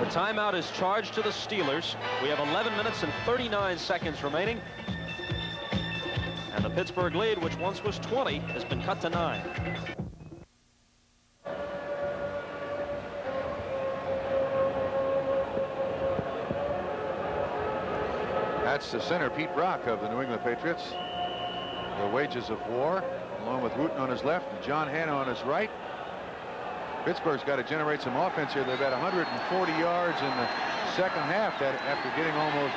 The timeout is charged to the Steelers. We have 11 minutes and 39 seconds remaining. And the Pittsburgh lead, which once was 20, has been cut to 9. That's the center, Pete Brock, of the New England Patriots. The wages of war, along with Wooten on his left and John Hanna on his right. Pittsburgh's got to generate some offense here. They've had 140 yards in the second half after getting almost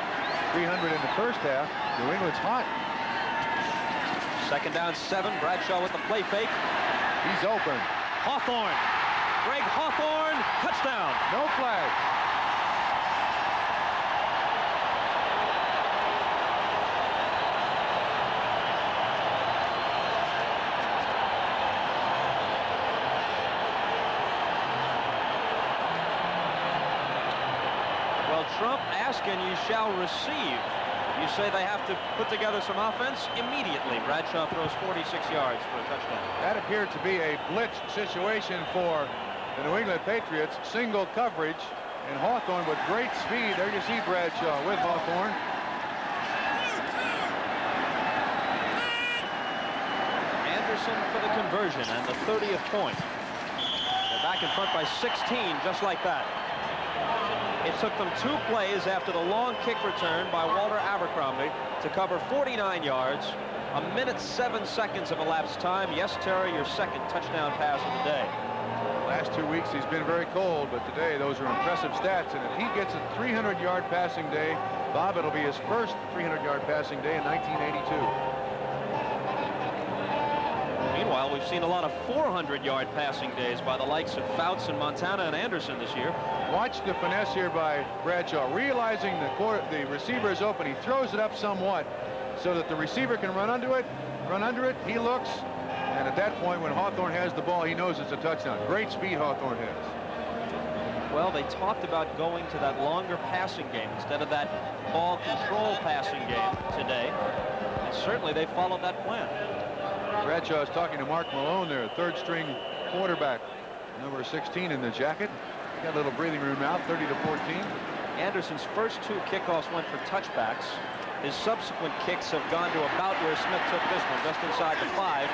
300 in the first half. New England's hot. 2nd down 7. Bradshaw with the play fake. He's open. Hawthorne. Greg Hawthorne. Touchdown. No flag. Trump asking, you shall receive. You say they have to put together some offense immediately. Bradshaw throws 46 yards for a touchdown. That appeared to be a blitz situation for the New England Patriots. Single coverage, and Hawthorne with great speed. There you see Bradshaw with Hawthorne. Anderson for the conversion and the 30th point. They're back in front by 16, just like that. It took them 2 plays after the long kick return by Walter Abercrombie to cover 49 yards. 1 minute 7 seconds of elapsed time. Yes, Terry, your second touchdown pass of the day. Last 2 weeks he's been very cold, but today those are impressive stats. And if he gets a 300-yard passing day, Bob, it'll be his first 300-yard passing day in 1982. Meanwhile, we've seen a lot of 400-yard passing days by the likes of Fouts and Montana and Anderson this year. Watch the finesse here by Bradshaw. Realizing the receiver is open, he throws it up somewhat so that the receiver can run under it. He looks, and at that point, when Hawthorne has the ball, he knows it's a touchdown. Great speed Hawthorne has. Well, they talked about going to that longer passing game instead of that ball control passing game today, and certainly they followed that plan. Bradshaw is talking to Mark Malone there, 3rd string quarterback, number 16 in the jacket. Got a little breathing room now, 30-14. Anderson's first 2 kickoffs went for touchbacks. His subsequent kicks have gone to about where Smith took this one, just inside the 5.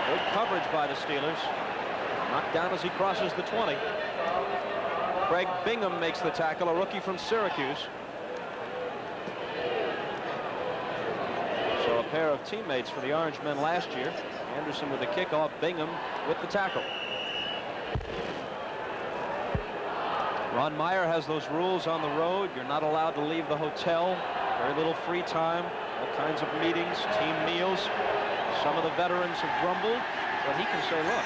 Good coverage by the Steelers. Knocked down as he crosses the 20. Craig Bingham makes the tackle, a rookie from Syracuse. So a pair of teammates for the Orange men last year. Anderson with the kickoff, Bingham with the tackle. Ron Meyer has those rules on the road. You're not allowed to leave the hotel. Very little free time. All kinds of meetings, team meals. Some of the veterans have grumbled, but he can say, look,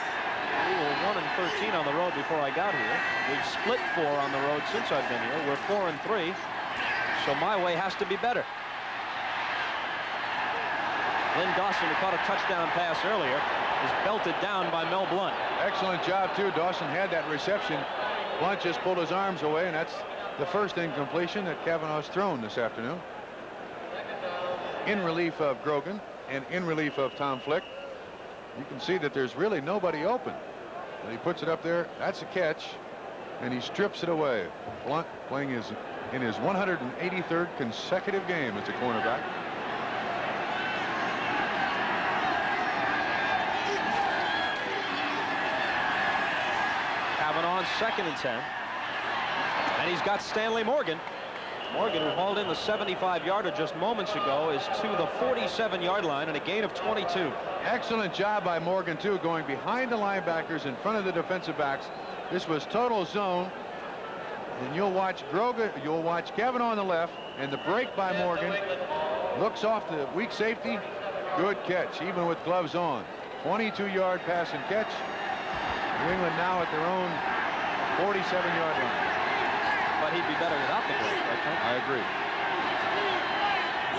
we were 1-13 on the road before I got here. We've split 4 on the road since I've been here. We're 4-3, so my way has to be better. Lynn Dawson, who caught a touchdown pass earlier, is belted down by Mel Blount. Excellent job, too. Dawson had that reception. Blount just pulled his arms away, and that's the first incompletion that Kavanaugh's thrown this afternoon. In relief of Grogan and in relief of Tom Flick. You can see that there's really nobody open. And he puts it up there. That's a catch, and he strips it away. Blount playing in his 183rd consecutive game as a cornerback. Kavanaugh on 2nd and 10. And he's got Stanley Morgan. Morgan, who hauled in the 75-yarder just moments ago, is to the 47-yard line and a gain of 22. Excellent job by Morgan, too, going behind the linebackers in front of the defensive backs. This was total zone. And you'll watch Grogan, you'll watch Kavanaugh on the left, and the break by Morgan looks off the weak safety. Good catch, even with gloves on. 22-yard pass and catch. New England now at their own 47-yard line. But he'd be better without the glove, right, Tom? I agree.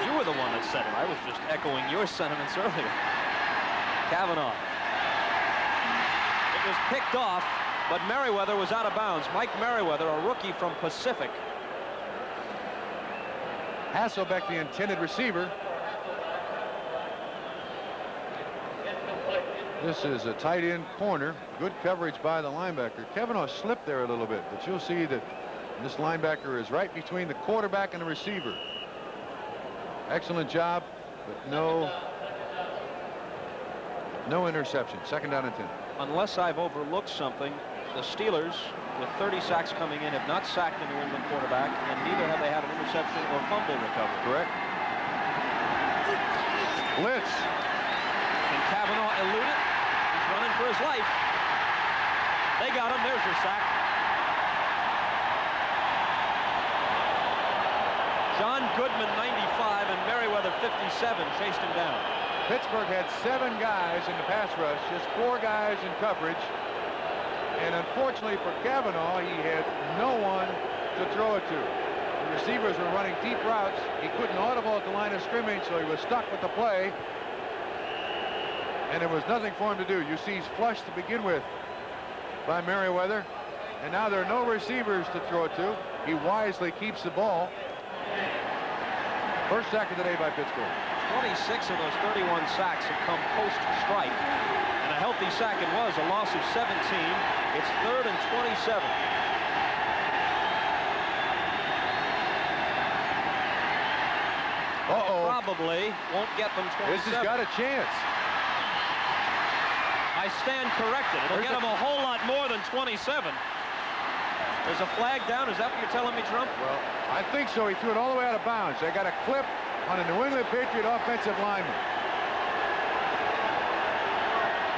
You were the one that said it. I was just echoing your sentiments earlier. Kavanaugh. It was picked off, but Merriweather was out of bounds. Mike Merriweather, a rookie from Pacific. Hasselbeck, the intended receiver. This is a tight end corner. Good coverage by the linebacker. Kavanaugh slipped there a little bit, but you'll see that this linebacker is right between the quarterback and the receiver. Excellent job, but no interception. 2nd down and 10. Unless I've overlooked something, the Steelers, with 30 sacks coming in, have not sacked the New England quarterback, and neither have they had an interception or fumble recovery. Correct. Blitz. Can Kavanaugh elude it? He's running for his life. They got him. There's your sack. John Goodman, 95, and Merriweather, 57, chased him down. Pittsburgh had 7 guys in the pass rush, just 4 guys in coverage. And unfortunately for Kavanaugh, he had no one to throw it to. The receivers were running deep routes. He couldn't audible at the line of scrimmage, so he was stuck with the play. And there was nothing for him to do. You see he's flushed to begin with by Merriweather. And now there are no receivers to throw it to. He wisely keeps the ball. First sack of the day by Pittsburgh. 26 of those 31 sacks have come post-strike. And a healthy sack it was, a loss of 17. It's 3rd and 27. Uh-oh. Probably won't get them 27. This has got a chance. I stand corrected. It'll get them a whole lot more than 27. There's a flag down. Is that what you're telling me, Trump? Well, I think so. He threw it all the way out of bounds. They got a clip on a New England Patriot offensive lineman.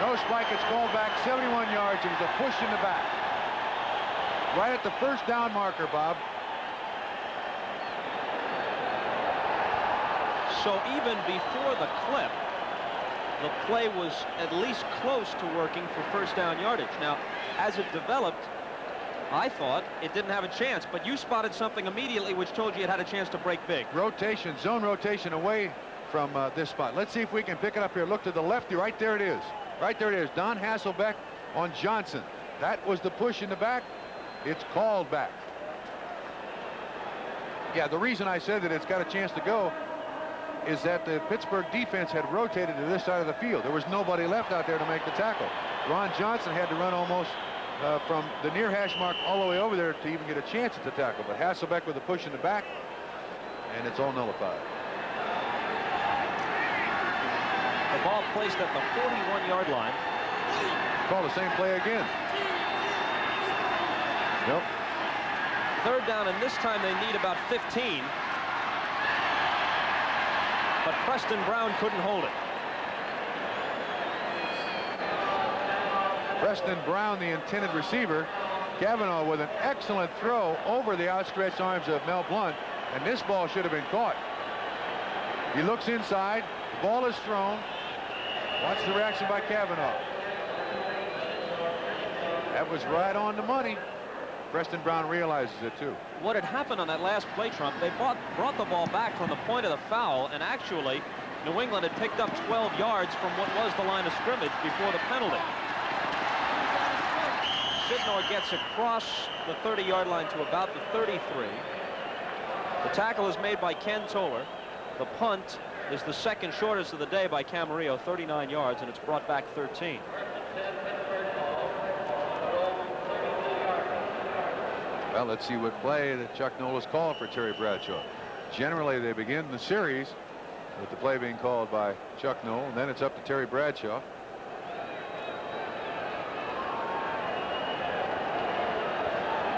No spike. It's called back. 71 yards. It was a push in the back. Right at the first down marker, Bob. So even before the clip, the play was at least close to working for first down yardage. Now, as it developed, I thought it didn't have a chance, but you spotted something immediately which told you it had a chance to break big. Rotation, zone rotation away from this spot. Let's see if we can pick it up here. Look to the lefty. Right there it is. Right there it is. Don Hasselbeck on Johnson. That was the push in the back. It's called back. Yeah, the reason I said that it's got a chance to go is that the Pittsburgh defense had rotated to this side of the field. There was nobody left out there to make the tackle. Ron Johnson had to run almost from the near hash mark all the way over there to even get a chance at the tackle. But Hasselbeck with a push in the back, and it's all nullified. The ball placed at the 41-yard line. Call the same play again. Nope. 3rd down, and this time they need about 15. But Preston Brown couldn't hold it. Preston Brown, the intended receiver. Kavanaugh with an excellent throw over the outstretched arms of Mel Blount, and this ball should have been caught. He looks inside. The ball is thrown. Watch the reaction by Kavanaugh. That was right on the money. Preston Brown realizes it too. What had happened on that last play, Trump, they brought the ball back from the point of the foul, and actually New England had picked up 12 yards from what was the line of scrimmage before the penalty. Sidnor gets across the 30-yard line to about the 33. The tackle is made by Ken Toller. The punt is the second shortest of the day by Camarillo, 39 yards, and it's brought back 13. Well, let's see what play that Chuck Noll has called for Terry Bradshaw. Generally, they begin the series with the play being called by Chuck Noll, and then it's up to Terry Bradshaw.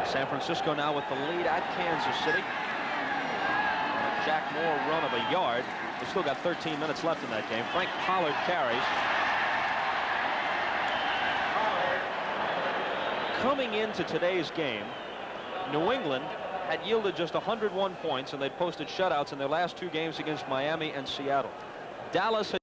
San Francisco now with the lead at Kansas City. A Jack Moore run of a yard. They've still got 13 minutes left in that game. Frank Pollard carries. Coming into today's game, New England had yielded just 101 points, and they'd posted shutouts in their last 2 games against Miami and Seattle. Dallas had